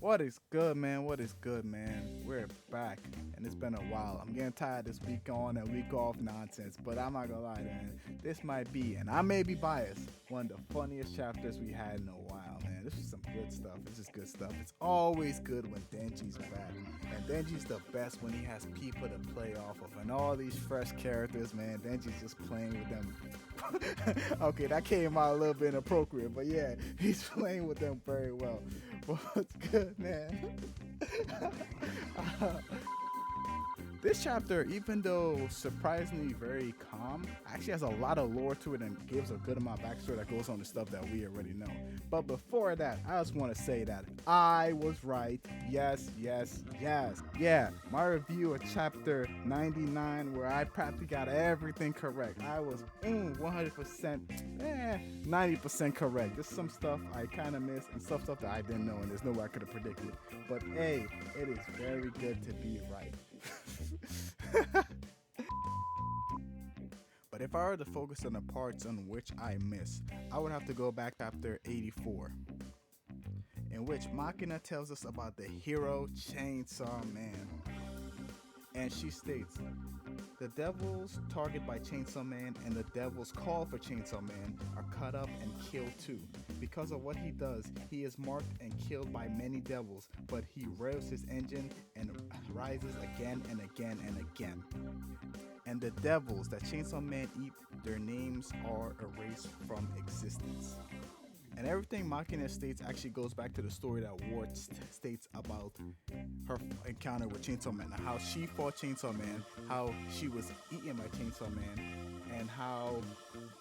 What is good, man? What is good, man? We're back, and it's been a while. I'm getting tired of this week on and week off nonsense, but I'm not gonna lie, man. This might be, and I may be biased, one of the funniest chapters we had in a while, man. This is some good stuff. This is good stuff. It's always good when Denji's back, and Denji's the best when he has people to play off of, and all these fresh characters, man. Denji's just playing with them. Okay, that came out a little bit inappropriate, but yeah, he's playing with them very well. What's good, man? This chapter, even though surprisingly very calm, actually has a lot of lore to it and gives a good amount of backstory that goes on to stuff that we already know. But before that, I just want to say that I was right. Yes, yes, yes. Yeah, my review of chapter 99, where I practically got everything correct. I was 100%, 90% correct. There's some stuff I kind of missed and stuff that I didn't know, and there's no way I could have predicted. But hey, it is very good to be right. But if I were to focus on the parts on which I miss, I would have to go back to chapter 84, in which Makima tells us about the hero Chainsaw Man. And she states, the devils targeted by Chainsaw Man and the devils called for Chainsaw Man are cut up and killed too. Because of what he does, he is marked and killed by many devils, but he revs his engine and rises again and again and again. And the devils that Chainsaw Man eat, their names are erased from existence. And everything Makima states actually goes back to the story that Ward states about her encounter with Chainsaw Man, how she fought Chainsaw Man, how she was eaten by Chainsaw Man, and how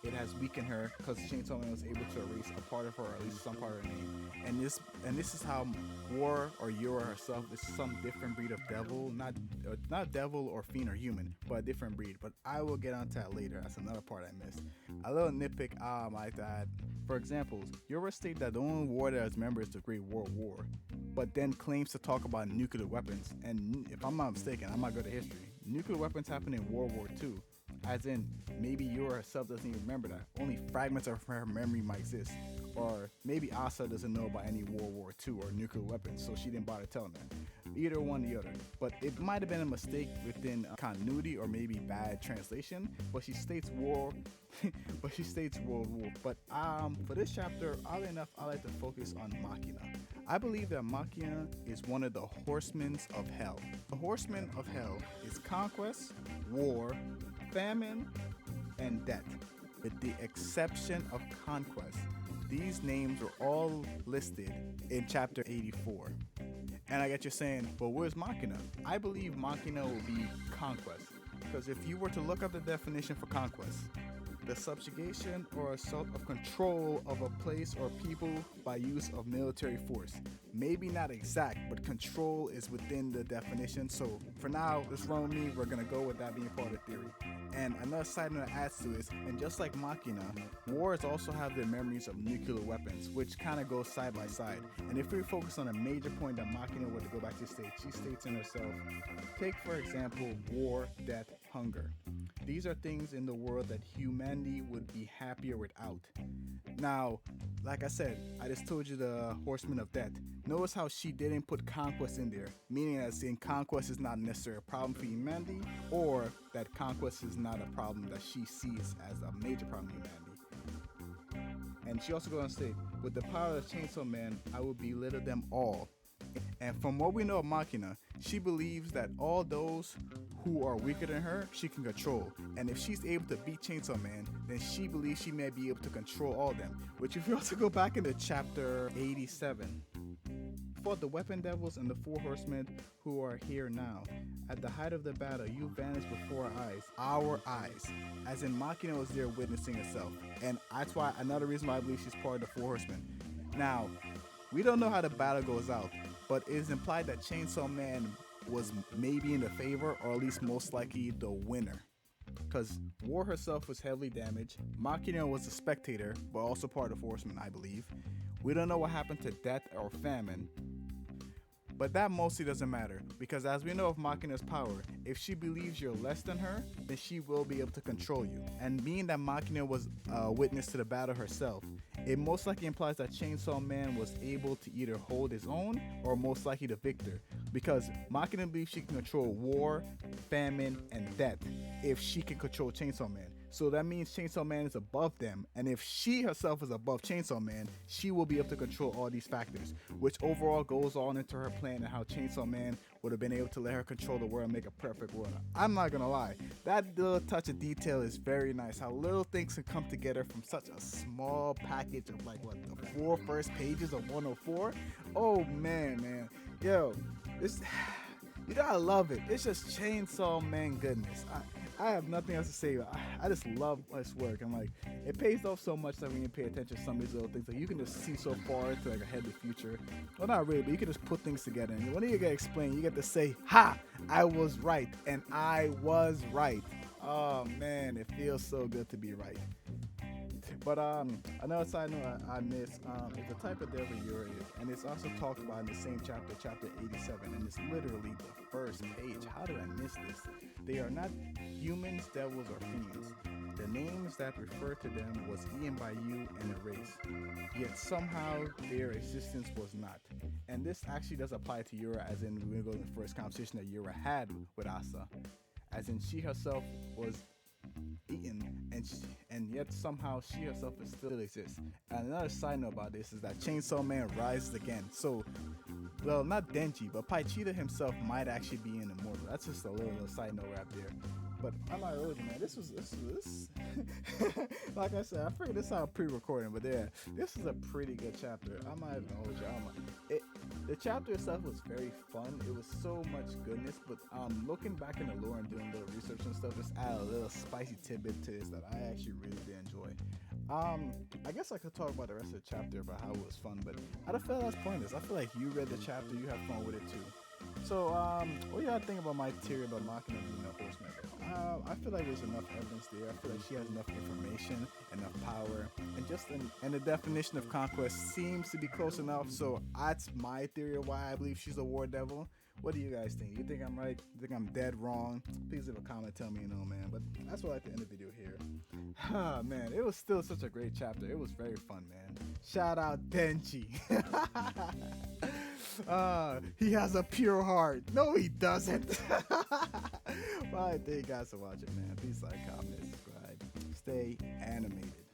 it has weakened her because Chainsaw Man was able to erase a part of her, or at least some part of her name. And this is how War or Yura herself is some different breed of devil, not devil or fiend or human, but a different breed. But I will get onto that later. That's another part I missed. A little nitpick like that. For example, Yura states that the only war that is member is the Great World War, but then claims to talk about nuclear weapons. And if I'm not mistaken, I might go to history. Nuclear weapons happened in World War II, as in maybe Yura herself doesn't even remember that. Only fragments of her memory might exist. Or maybe Asa doesn't know about any World War II or nuclear weapons, so she didn't bother telling her. Either one or the other. But it might have been a mistake within continuity or maybe bad translation. But she states war. But she states World War. But for this chapter, oddly enough, I like to focus on Makima. I believe that Makima is one of the Horsemen of Hell. The Horsemen of Hell is conquest, war, famine, and death, with the exception of conquest. These names are all listed in chapter 84. And I get you saying, but where's Makima? I believe Makima will be conquest. Because if you were to look up the definition for conquest, the subjugation or assault of control of a place or people by use of military force. Maybe not exact, but control is within the definition. So for now, this wrong me, we're gonna go with that being part of the theory. And another side note that adds to this, and just like Makima, wars also have their memories of nuclear weapons, which kind of goes side by side. And if we focus on a major point that Makima were to go back to state, she states in herself, take for example, war, death, hunger. These are things in the world that humanity would be happier without. Now, like I said, I just told you the Horsemen of Death. Notice how she didn't put conquest in there, meaning that saying conquest is not necessarily a problem for humanity, or that conquest is not a problem that she sees as a major problem for humanity. And she also goes on to say, with the power of the Chainsaw Man, I will belittle them all. And from what we know of Makima, she believes that all those who are weaker than her, she can control. And if she's able to beat Chainsaw Man, then she believes she may be able to control all of them. Which if you also go back into chapter 87, fought the weapon devils and the four horsemen who are here now. At the height of the battle, you vanished before our eyes. As in Makima was there witnessing herself. And that's why another reason why I believe she's part of the four horsemen. Now, we don't know how the battle goes out, but it is implied that Chainsaw Man was maybe in the favor, or at least most likely the winner. Because War herself was heavily damaged. Makima was a spectator, but also part of the Horsemen, I believe. We don't know what happened to death or famine. But that mostly doesn't matter, because as we know of Makima's power, if she believes you're less than her, then she will be able to control you. And being that Makima was a witness to the battle herself, it most likely implies that Chainsaw Man was able to either hold his own or most likely the victor. Because Makina believes she can control war, famine, and death if she can control Chainsaw Man. So that means Chainsaw Man is above them, and if she herself is above Chainsaw Man, she will be able to control all these factors, which overall goes on into her plan and how Chainsaw Man would have been able to let her control the world and make a perfect world. I'm not gonna lie, that little touch of detail is very nice. How little things can come together from such a small package of like what the four first pages of 104. Oh man, yo, this. You gotta love it. It's just Chainsaw Man goodness. I have nothing else to say. I just love this work. I'm like, it pays off so much that when you pay attention to some of these little things, like you can just see so far into like ahead of the future. Well, not really, but you can just put things together. And when you get explained, you get to say, "Ha! I was right," and I was right. Oh man, it feels so good to be right. But another side note I missed is the type of devil Yuri is, and it's also talked about in the same chapter, chapter 87, and it's literally the first page. How did I miss this? They are not humans, devils, or fiends. The names that refer to them was eaten by you and erased. Yet somehow their existence was not. And this actually does apply to Yura, as in we're going to go to the first conversation that Yura had with Asa, as in she herself was eaten, and yet somehow she herself still exists. And another side note about this is that Chainsaw Man rises again. So, well, not Denji, but Paichida himself might actually be an immortal. That's just a little side note right there. But I'm not old, man. This like I said, I figured this out pre-recording, but yeah, this is a pretty good chapter. I'm not even old, y'all. The chapter itself was very fun. It was so much goodness, but looking back in the lore and doing a little research and stuff, just add a little spicy tidbit to this that I actually really did enjoy. I guess I could talk about the rest of the chapter about how it was fun, but I don't feel that's pointless. I feel like you read the chapter, you had fun with it too. So, what do y'all think about my theory about Makina being a horseman? I feel like there's enough evidence there. I feel like she has enough information, enough power, and the definition of conquest seems to be close enough. So that's my theory of why I believe she's a war devil. What do you guys think? You think I'm right? You think I'm dead wrong? Please leave a comment, tell me you know, man. But that's what I like to end the video here. Ah, man, it was still such a great chapter. It was very fun, man. Shout out Denji. He has a pure heart. No, he doesn't. Bye. Thank you guys for watching, man. Please like, comment, subscribe. Stay animated.